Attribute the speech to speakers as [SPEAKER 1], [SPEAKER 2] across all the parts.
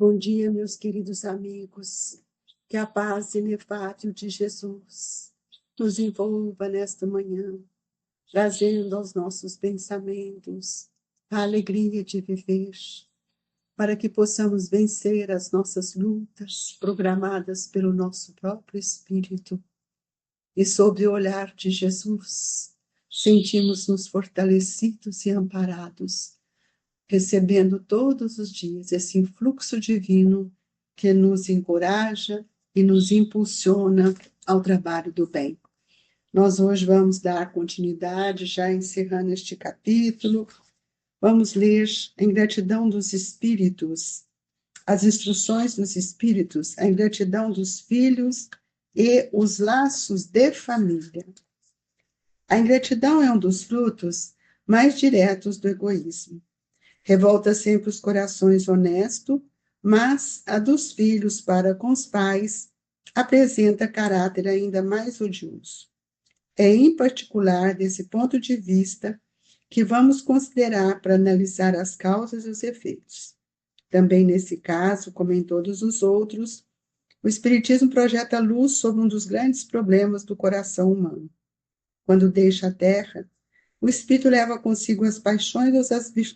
[SPEAKER 1] Bom dia, meus queridos amigos. Que a paz inefável de Jesus nos envolva nesta manhã, trazendo aos nossos pensamentos a alegria de viver, para que possamos vencer as nossas lutas programadas pelo nosso próprio Espírito. E sob o olhar de Jesus, sentimos-nos fortalecidos e amparados, recebendo todos os dias esse influxo divino que nos encoraja e nos impulsiona ao trabalho do bem. Nós hoje vamos dar continuidade, já encerrando este capítulo. Vamos ler a ingratidão dos espíritos, as instruções dos espíritos, a ingratidão dos filhos e os laços de família. A ingratidão é um dos frutos mais diretos do egoísmo. Revolta sempre os corações honestos, mas a dos filhos para com os pais apresenta caráter ainda mais odioso. É em particular desse ponto de vista que vamos considerar para analisar as causas e os efeitos. Também nesse caso, como em todos os outros, o Espiritismo projeta luz sobre um dos grandes problemas do coração humano. Quando deixa a Terra, o espírito leva consigo as paixões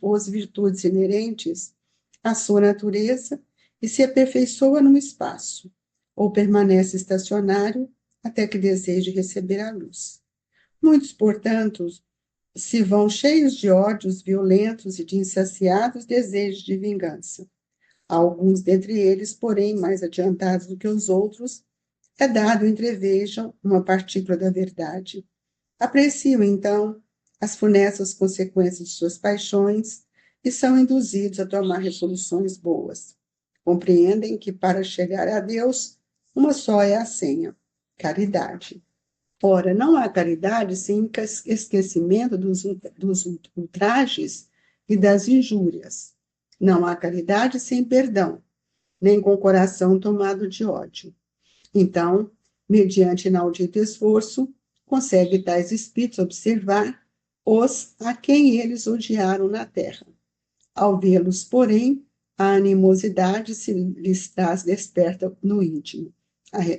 [SPEAKER 1] ou as virtudes inerentes à sua natureza e se aperfeiçoa no espaço, ou permanece estacionário até que deseje receber a luz. Muitos, portanto, se vão cheios de ódios violentos e de insaciados desejos de vingança. Alguns dentre eles, porém, mais adiantados do que os outros, é dado entrevejam uma partícula da verdade. Apreciam, então, as funestas consequências de suas paixões e são induzidos a tomar resoluções boas. Compreendem que, para chegar a Deus, uma só é a senha: caridade. Ora, não há caridade sem esquecimento dos ultrajes e das injúrias. Não há caridade sem perdão, nem com o coração tomado de ódio. Então, mediante inaudito esforço, consegue tais espíritos observar os a quem eles odiaram na terra. Ao vê-los, porém, a animosidade se lhes traz desperta no íntimo.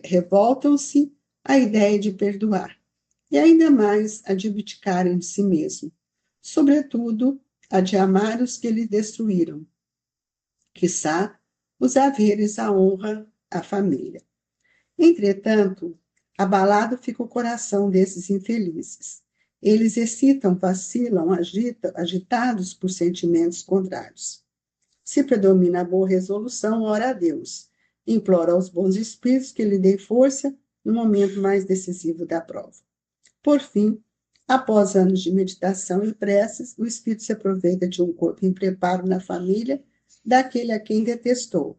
[SPEAKER 1] Revoltam-se à ideia de perdoar, e ainda mais a de abdicarem de si mesmo, sobretudo a de amar os que lhe destruíram, quiçá os haveres, a honra, a família. Entretanto, abalado fica o coração desses infelizes. Eles excitam, vacilam, agitados por sentimentos contrários. Se predomina a boa resolução, ora a Deus. Implora aos bons espíritos que lhe deem força no momento mais decisivo da prova. Por fim, após anos de meditação e preces, o espírito se aproveita de um corpo em preparo na família daquele a quem detestou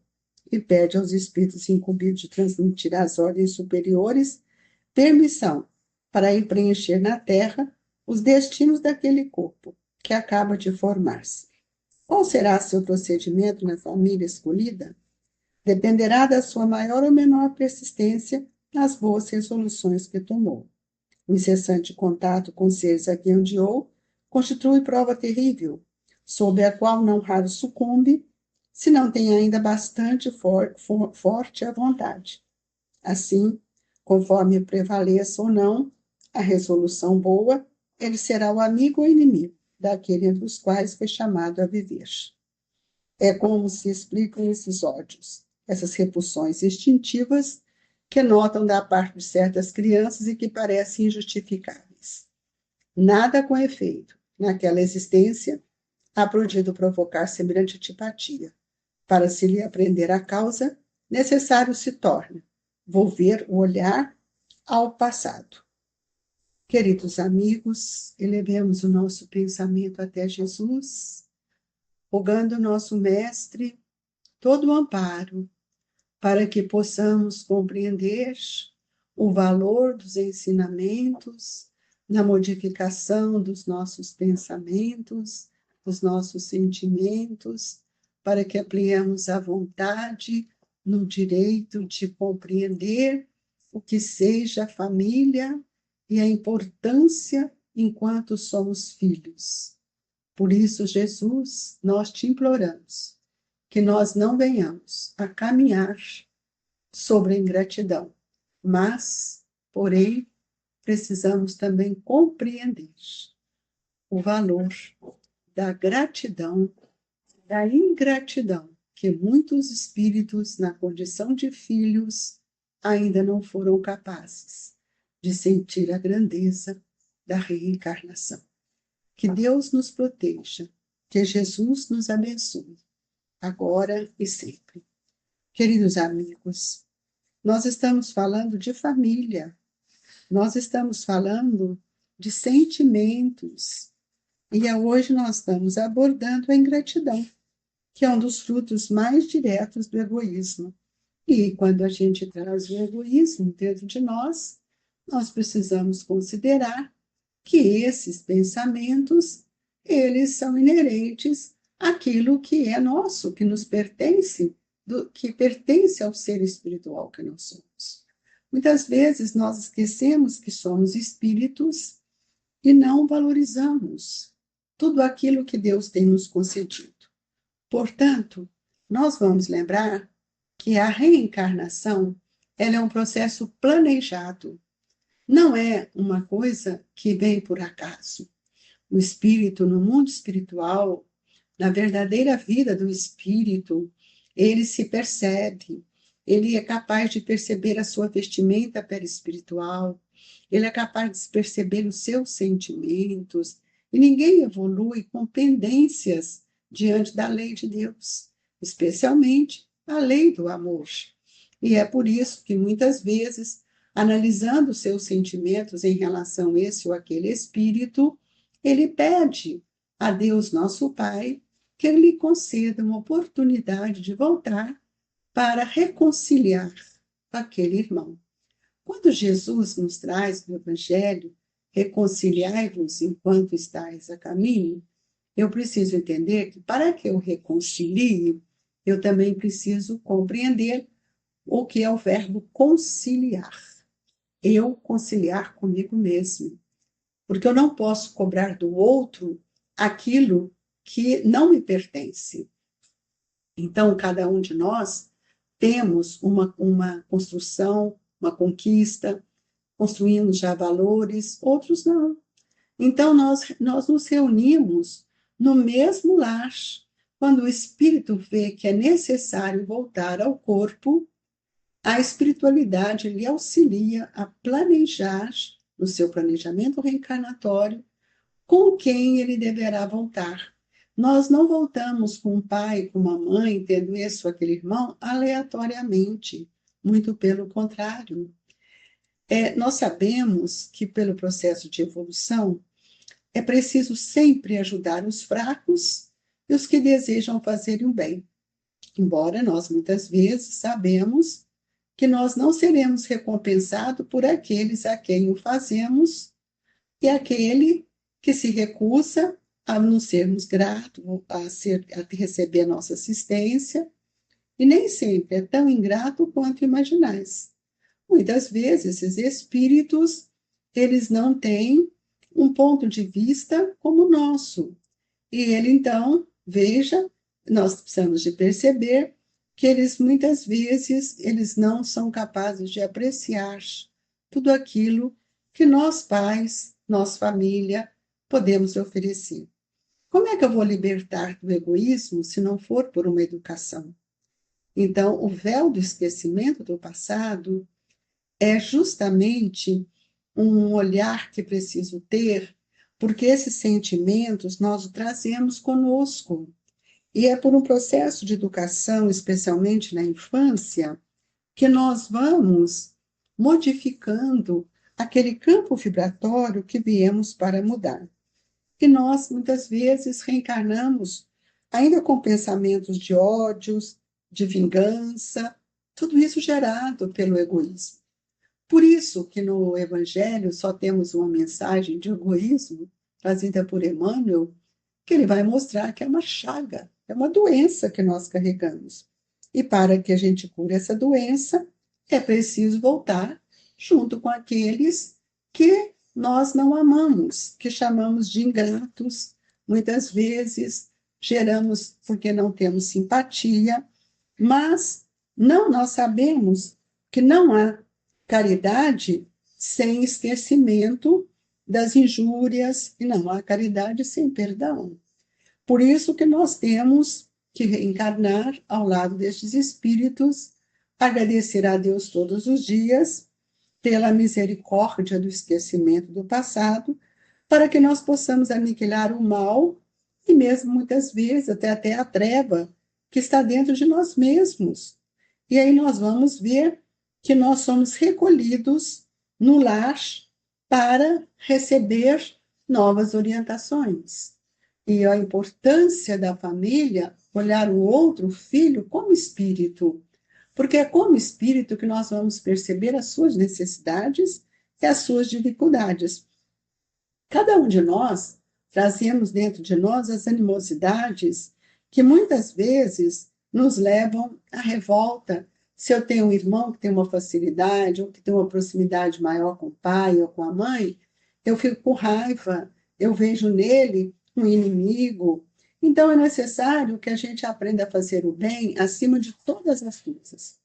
[SPEAKER 1] e pede aos espíritos incumbidos de transmitir às ordens superiores permissão para ir preencher na terra os destinos daquele corpo que acaba de formar-se. Qual será seu procedimento na família escolhida? Dependerá da sua maior ou menor persistência nas boas resoluções que tomou. O incessante contato com seres a quem odiou constitui prova terrível, sob a qual não raro sucumbe, se não tem ainda bastante forte a vontade. Assim, conforme prevaleça ou não a resolução boa, ele será o amigo ou inimigo daquele entre os quais foi chamado a viver. É como se explicam esses ódios, essas repulsões instintivas que notam da parte de certas crianças e que parecem injustificáveis. Nada com efeito, naquela existência, há podido provocar semelhante antipatia. Para se lhe aprender a causa, necessário se torna volver o olhar ao passado. Queridos amigos, elevemos o nosso pensamento até Jesus, rogando ao nosso Mestre todo o amparo para que possamos compreender o valor dos ensinamentos na modificação dos nossos pensamentos, dos nossos sentimentos, para que ampliemos a vontade no direito de compreender o que seja a família e a importância enquanto somos filhos. Por isso, Jesus, nós te imploramos que nós não venhamos a caminhar sobre a ingratidão, mas, porém, precisamos também compreender o valor da gratidão, da ingratidão, que muitos espíritos, na condição de filhos, ainda não foram capazes de sentir a grandeza da reencarnação. Que Deus nos proteja, que Jesus nos abençoe, agora e sempre. Queridos amigos, nós estamos falando de família, nós estamos falando de sentimentos, e hoje nós estamos abordando a ingratidão, que é um dos frutos mais diretos do egoísmo. E quando a gente traz o egoísmo dentro de nós, nós precisamos considerar que esses pensamentos, eles são inerentes àquilo que é nosso, que nos pertence, que pertence ao ser espiritual que nós somos. Muitas vezes nós esquecemos que somos espíritos e não valorizamos tudo aquilo que Deus tem nos concedido. Portanto, nós vamos lembrar que a reencarnação, ela é um processo planejado. Não é uma coisa que vem por acaso. O espírito, no mundo espiritual, na verdadeira vida do espírito, ele se percebe, ele é capaz de perceber a sua vestimenta perispiritual, ele é capaz de perceber os seus sentimentos, e ninguém evolui com pendências diante da lei de Deus, especialmente a lei do amor. E é por isso que muitas vezes, analisando os seus sentimentos em relação a esse ou aquele espírito, ele pede a Deus, nosso Pai, que ele lhe conceda uma oportunidade de voltar para reconciliar aquele irmão. Quando Jesus nos traz no Evangelho, reconciliai-vos enquanto estáis a caminho, eu preciso entender que para que eu reconcilie, eu também preciso compreender o que é o verbo conciliar. Eu conciliar comigo mesmo. Porque eu não posso cobrar do outro aquilo que não me pertence. Então, cada um de nós temos uma construção, uma conquista, construímos já valores, outros não. Então, nós nos reunimos no mesmo lar. Quando o espírito vê que é necessário voltar ao corpo, a espiritualidade lhe auxilia a planejar, no seu planejamento reencarnatório, com quem ele deverá voltar. Nós não voltamos com um pai, com uma mãe, tendo esse ou aquele irmão, aleatoriamente. Muito pelo contrário. Nós sabemos que, pelo processo de evolução, é preciso sempre ajudar os fracos e os que desejam fazer o bem. Embora nós, muitas vezes, sabemos que nós não seremos recompensados por aqueles a quem o fazemos e aquele que se recusa a não sermos gratos, a receber a nossa assistência, e nem sempre é tão ingrato quanto imaginais. Muitas vezes, esses espíritos, eles não têm um ponto de vista como o nosso. E ele, então, veja, nós precisamos de perceber que eles, muitas vezes, eles não são capazes de apreciar tudo aquilo que nós, pais, nossa família, podemos oferecer. Como é que eu vou libertar do egoísmo se não for por uma educação? Então, o véu do esquecimento do passado é justamente um olhar que preciso ter, porque esses sentimentos nós os trazemos conosco. E é por um processo de educação, especialmente na infância, que nós vamos modificando aquele campo vibratório que viemos para mudar. E nós, muitas vezes, reencarnamos ainda com pensamentos de ódios, de vingança, tudo isso gerado pelo egoísmo. Por isso que no Evangelho só temos uma mensagem de egoísmo trazida por Emmanuel, que ele vai mostrar que é uma chaga, é uma doença que nós carregamos. E para que a gente cure essa doença, é preciso voltar junto com aqueles que nós não amamos, que chamamos de ingratos, muitas vezes geramos porque não temos simpatia, mas não, nós sabemos que não há caridade sem esquecimento das injúrias e não há caridade sem perdão. Por isso que nós temos que reencarnar ao lado destes espíritos, agradecer a Deus todos os dias pela misericórdia do esquecimento do passado, para que nós possamos aniquilar o mal e mesmo muitas vezes até a treva que está dentro de nós mesmos. E aí nós vamos ver que nós somos recolhidos no lar para receber novas orientações. E a importância da família, olhar o outro filho como espírito, porque é como espírito que nós vamos perceber as suas necessidades e as suas dificuldades. Cada um de nós trazemos dentro de nós as animosidades que muitas vezes nos levam à revolta. Se eu tenho um irmão que tem uma facilidade ou que tem uma proximidade maior com o pai ou com a mãe, eu fico com raiva, eu vejo nele um inimigo. Então é necessário que a gente aprenda a fazer o bem acima de todas as coisas.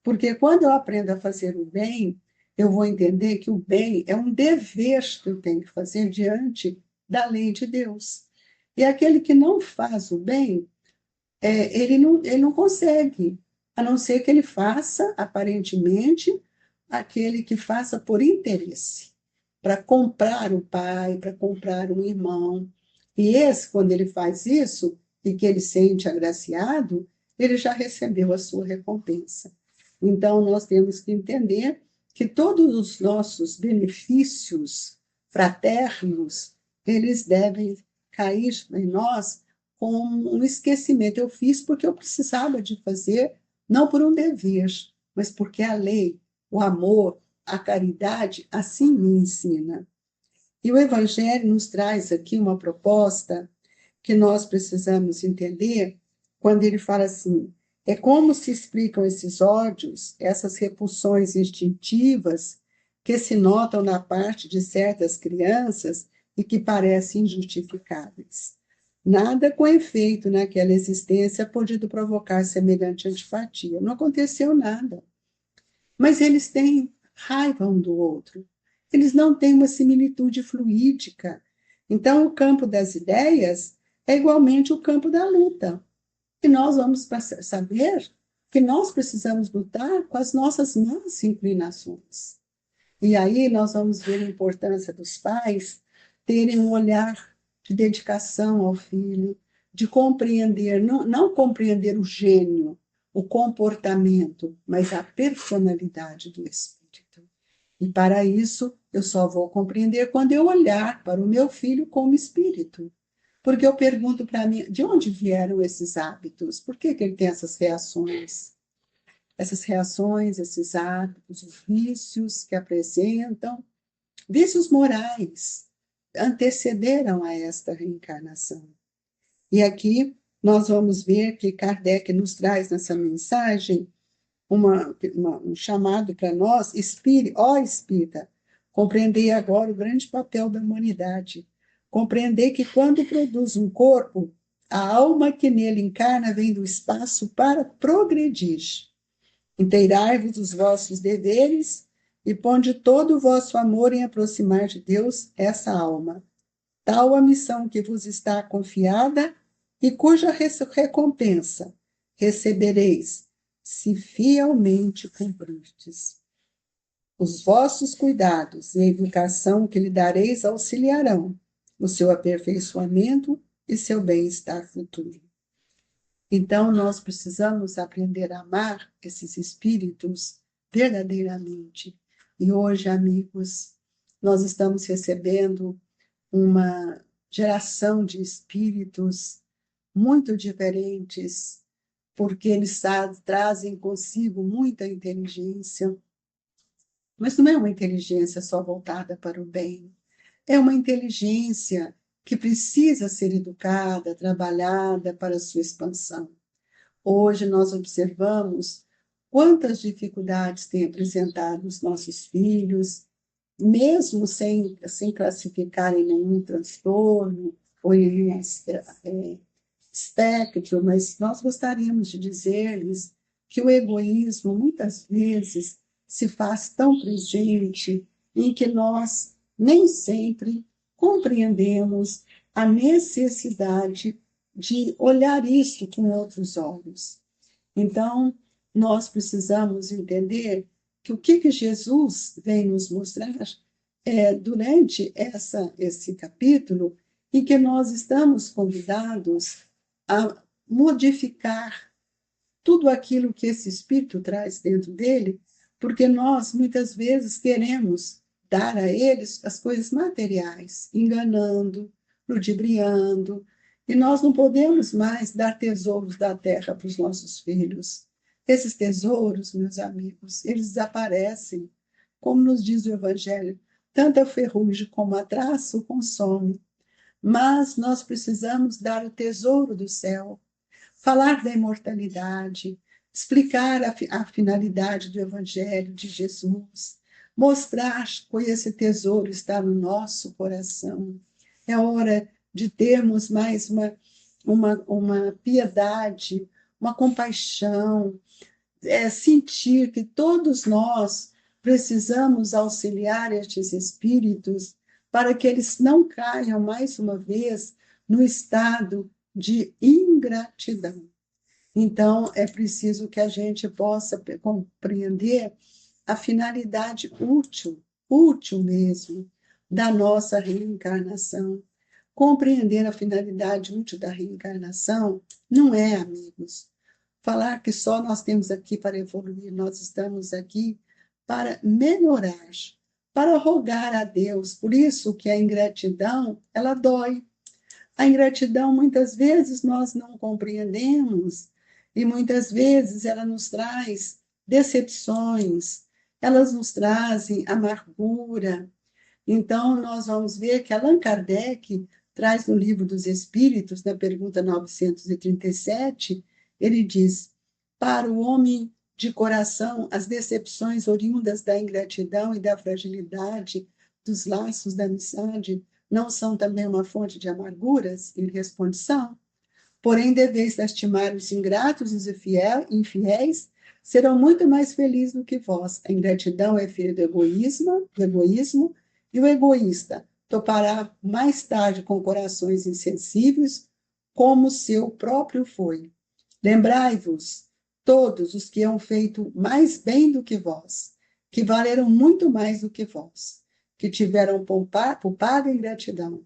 [SPEAKER 1] Porque quando eu aprendo a fazer o bem, eu vou entender que o bem é um dever que eu tenho que fazer diante da lei de Deus. E aquele que não faz o bem, ele não consegue, a não ser que ele faça, aparentemente, aquele que faça por interesse, para comprar o pai, para comprar um irmão. E esse, quando ele faz isso, e que ele sente agraciado, ele já recebeu a sua recompensa. Então, nós temos que entender que todos os nossos benefícios fraternos, eles devem cair em nós como um esquecimento. Eu fiz porque eu precisava de fazer, não por um dever, mas porque a lei, o amor, a caridade, assim me ensina. E o Evangelho nos traz aqui uma proposta que nós precisamos entender quando ele fala assim: é como se explicam esses ódios, essas repulsões instintivas que se notam na parte de certas crianças e que parecem injustificáveis. Nada com efeito naquela existência pôde provocar semelhante antipatia. Não aconteceu nada. Mas eles têm raiva um do outro. Eles não têm uma similitude fluídica. Então, o campo das ideias é igualmente o campo da luta. E nós vamos saber que nós precisamos lutar com as nossas más inclinações. E aí nós vamos ver a importância dos pais terem um olhar de dedicação ao filho, de compreender, não compreender o gênio, o comportamento, mas a personalidade do espírito. E para isso, eu só vou compreender quando eu olhar para o meu filho como espírito. Porque eu pergunto para mim, de onde vieram esses hábitos? Por que ele tem essas reações? Essas reações, esses hábitos, os vícios que apresentam, vícios morais, antecederam a esta reencarnação. E aqui nós vamos ver que Kardec nos traz nessa mensagem um chamado para nós: ó espírita, compreendei agora o grande papel da humanidade. Compreender que quando produz um corpo, a alma que nele encarna vem do espaço para progredir. Inteirai-vos dos vossos deveres e ponde todo o vosso amor em aproximar de Deus essa alma. Tal a missão que vos está confiada e cuja recompensa recebereis, se fielmente cumprirdes. Os vossos cuidados e a educação que lhe dareis auxiliarão no seu aperfeiçoamento e seu bem-estar futuro. Então, nós precisamos aprender a amar esses espíritos verdadeiramente. E hoje, amigos, nós estamos recebendo uma geração de espíritos muito diferentes, porque eles trazem consigo muita inteligência, mas não é uma inteligência só voltada para o bem, é uma inteligência que precisa ser educada, trabalhada para a sua expansão. Hoje nós observamos quantas dificuldades têm apresentado os nossos filhos, mesmo sem classificar em nenhum transtorno ou em nenhuma espectro, mas nós gostaríamos de dizer-lhes que o egoísmo muitas vezes se faz tão presente em que nós nem sempre compreendemos a necessidade de olhar isso com outros olhos. Então, nós precisamos entender que o que Jesus vem nos mostrar durante esse capítulo, em que nós estamos convidados a modificar tudo aquilo que esse Espírito traz dentro dele, porque nós, muitas vezes, queremos dar a eles as coisas materiais, enganando, ludibriando, e nós não podemos mais dar tesouros da terra para os nossos filhos. Esses tesouros, meus amigos, eles desaparecem, como nos diz o Evangelho, tanta ferrugem como a traça o consome, mas nós precisamos dar o tesouro do céu, falar da imortalidade, explicar a finalidade do Evangelho de Jesus, mostrar que esse tesouro está no nosso coração. É hora de termos mais uma piedade, uma compaixão, sentir que todos nós precisamos auxiliar estes espíritos para que eles não caiam mais uma vez no estado de ingratidão. Então, é preciso que a gente possa compreender a finalidade útil mesmo, da nossa reencarnação. Compreender a finalidade útil da reencarnação não é, amigos, falar que só nós temos aqui para evoluir, nós estamos aqui para melhorar, para rogar a Deus. Por isso que a ingratidão, ela dói. A ingratidão, muitas vezes, nós não compreendemos, e muitas vezes ela nos traz decepções, elas nos trazem amargura. Então, nós vamos ver que Allan Kardec traz no Livro dos Espíritos, na pergunta 937, ele diz: para o homem de coração, as decepções oriundas da ingratidão e da fragilidade dos laços da amizade não são também uma fonte de amarguras? Ele responde: são. Porém, deveis estimar os ingratos e os infiéis, serão muito mais felizes do que vós. A ingratidão é filha do egoísmo, e o egoísta topará mais tarde com corações insensíveis, como o seu próprio foi. Lembrai-vos, todos os que hão feito mais bem do que vós, que valeram muito mais do que vós, que tiveram poupado em gratidão.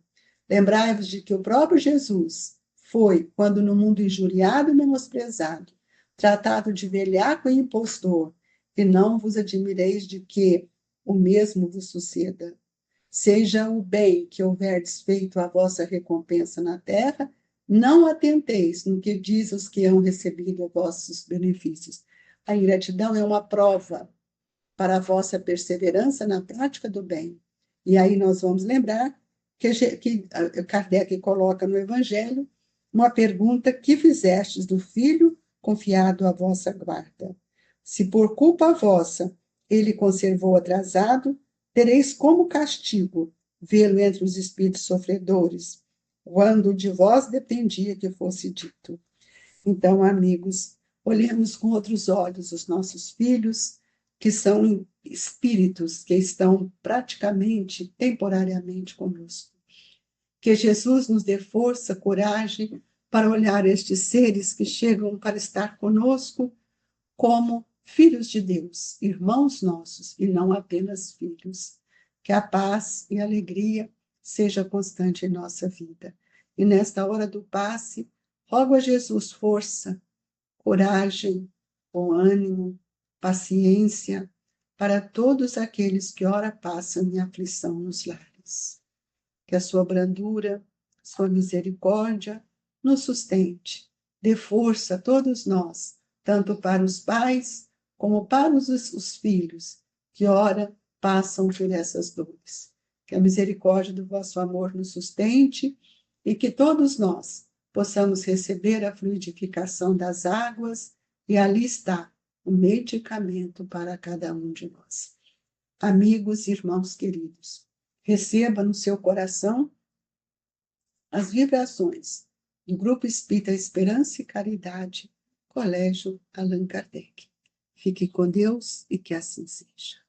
[SPEAKER 1] Lembrai-vos de que o próprio Jesus foi, quando no mundo injuriado e menosprezado, tratado de velhaco e impostor, e não vos admireis de que o mesmo vos suceda. Seja o bem que houverdes feito a vossa recompensa na terra, não atenteis no que diz os que hão recebido vossos benefícios. A ingratidão é uma prova para a vossa perseverança na prática do bem. E aí nós vamos lembrar que Kardec coloca no Evangelho uma pergunta: que fizestes do filho confiado à vossa guarda? Se por culpa vossa ele conservou atrasado, tereis como castigo vê-lo entre os espíritos sofredores, quando de vós dependia que fosse dito. Então, amigos, olhemos com outros olhos os nossos filhos, que são espíritos que estão praticamente, temporariamente conosco. Que Jesus nos dê força, coragem para olhar estes seres que chegam para estar conosco como filhos de Deus, irmãos nossos, e não apenas filhos. Que a paz e a alegria seja constante em nossa vida. E nesta hora do passe, rogo a Jesus força, coragem, bom ânimo, paciência para todos aqueles que ora passam em aflição nos lares. Que a sua brandura, sua misericórdia nos sustente, dê força a todos nós, tanto para os pais como para os filhos, que ora passam por essas dores. Que a misericórdia do vosso amor nos sustente e que todos nós possamos receber a fluidificação das águas, e ali está o medicamento para cada um de nós. Amigos e irmãos queridos, receba no seu coração as vibrações do Grupo Espírita Esperança e Caridade, Colégio Allan Kardec. Fique com Deus e que assim seja.